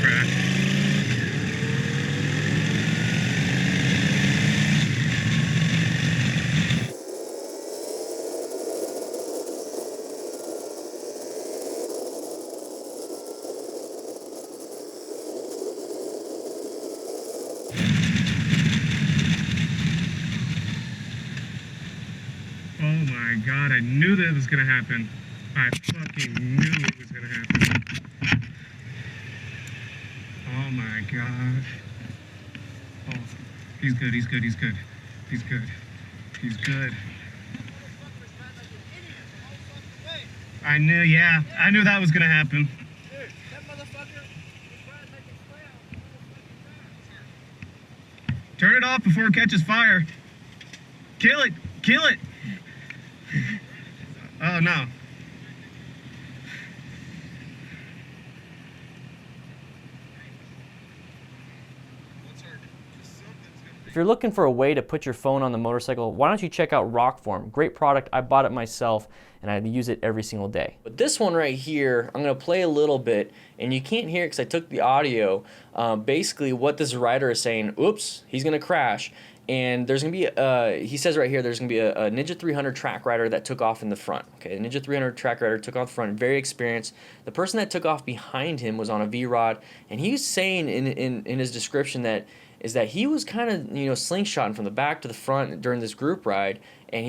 crash. Oh my god, I knew that was gonna happen. I fucking knew it was gonna happen. Oh my god. Oh, he's good, he's good, he's good. He's good. He's good. I knew, yeah, I knew that was gonna happen. Dude, that motherfucker was trying to make a slam. Turn it off before it catches fire. Kill it, kill it. Oh no. If you're looking for a way to put your phone on the motorcycle, why don't you check out Rockform? Great product. I bought it myself and I use it every single day. But this one right here, I'm gonna play a little bit and you can't hear it because I took the audio. Basically what this rider is saying, oops, he's gonna crash. And there's gonna be, he says right here, there's gonna be a Ninja 300 track rider that took off in the front. Okay, the Ninja 300 track rider took off the front, very experienced. The person that took off behind him was on a VRod, and he was saying in his description that he was kind of, you know, slingshotting from the back to the front during this group ride, and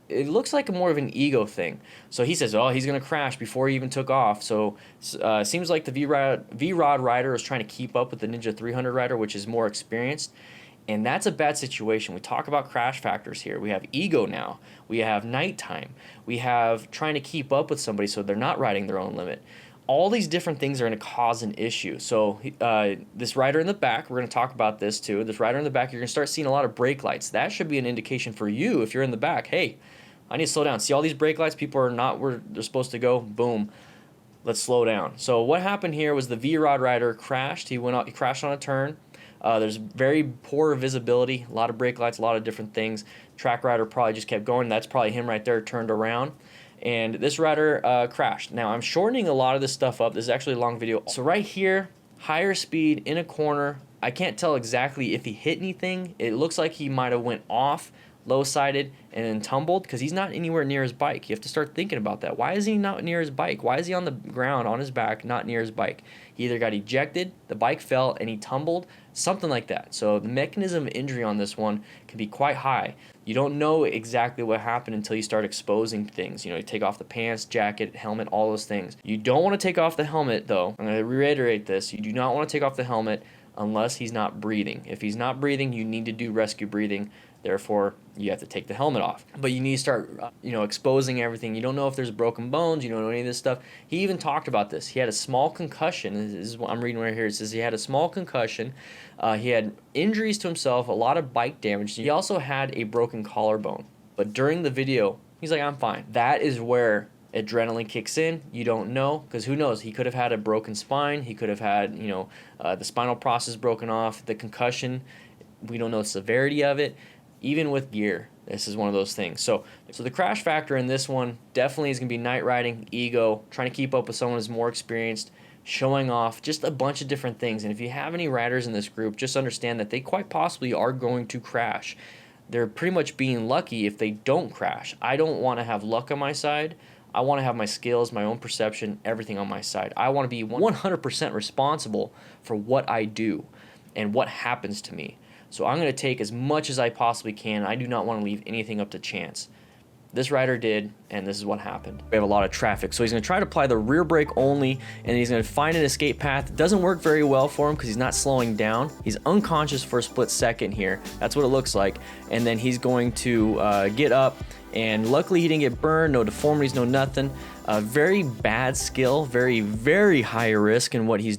it looks like more of an ego thing. So he says, oh, he's gonna crash before he even took off. So seems like the VRod rider is trying to keep up with the Ninja 300 rider, which is more experienced. And that's a bad situation. We talk about crash factors here. We have ego now. We have nighttime. We have trying to keep up with somebody so they're not riding their own limit. All these different things are going to cause an issue. So this rider in the back, we're going to talk about this too. This rider in the back, you're going to start seeing a lot of brake lights. That should be an indication for you if you're in the back. Hey, I need to slow down. See all these brake lights? People are not where they're supposed to go. Boom. Let's slow down. So what happened here was the VRod rider crashed. He crashed on a turn. There's very poor visibility, a lot of brake lights, a lot of different things. Track rider probably just kept going. That's probably him right there turned around. And this rider crashed. Now, I'm shortening a lot of this stuff up. This is actually a long video. So right here, higher speed in a corner. I can't tell exactly if he hit anything. It looks like he might have went off, low-sided, and then tumbled because he's not anywhere near his bike. You have to start thinking about that. Why is he not near his bike? Why is he on the ground, on his back, not near his bike? He either got ejected, the bike fell, and he tumbled, something like that. So the mechanism of injury on this one can be quite high. You don't know exactly what happened until you start exposing things. You know, you take off the pants, jacket, helmet, all those things. You don't want to take off the helmet, though. I'm going to reiterate this. You do not want to take off the helmet unless he's not breathing. If he's not breathing, you need to do rescue breathing. Therefore, you have to take the helmet off. But you need to start, exposing everything. You don't know if there's broken bones. You don't know any of this stuff. He even talked about this. He had a small concussion. This is what I'm reading right here. It says he had a small concussion. He had injuries to himself, a lot of bike damage. He also had a broken collarbone. But during the video, he's like, I'm fine. That is where adrenaline kicks in. You don't know, because who knows? He could have had a broken spine. He could have had, the spinal process broken off, the concussion. We don't know the severity of it. Even with gear, this is one of those things. So the crash factor in this one definitely is going to be night riding, ego, trying to keep up with someone who's more experienced, showing off, just a bunch of different things. And if you have any riders in this group, just understand that they quite possibly are going to crash. They're pretty much being lucky if they don't crash. I don't want to have luck on my side. I want to have my skills, my own perception, everything on my side. I want to be 100% responsible for what I do and what happens to me. So I'm going to take as much as I possibly can. I do not want to leave anything up to chance. This rider did, and this is what happened. We have a lot of traffic, so he's going to try to apply the rear brake only, and he's going to find an escape path. It doesn't work very well for him because he's not slowing down. He's unconscious for a split second here. That's what it looks like. And then he's going to get up, and luckily he didn't get burned, no deformities, no nothing. Very bad skill, very, very high risk in what he's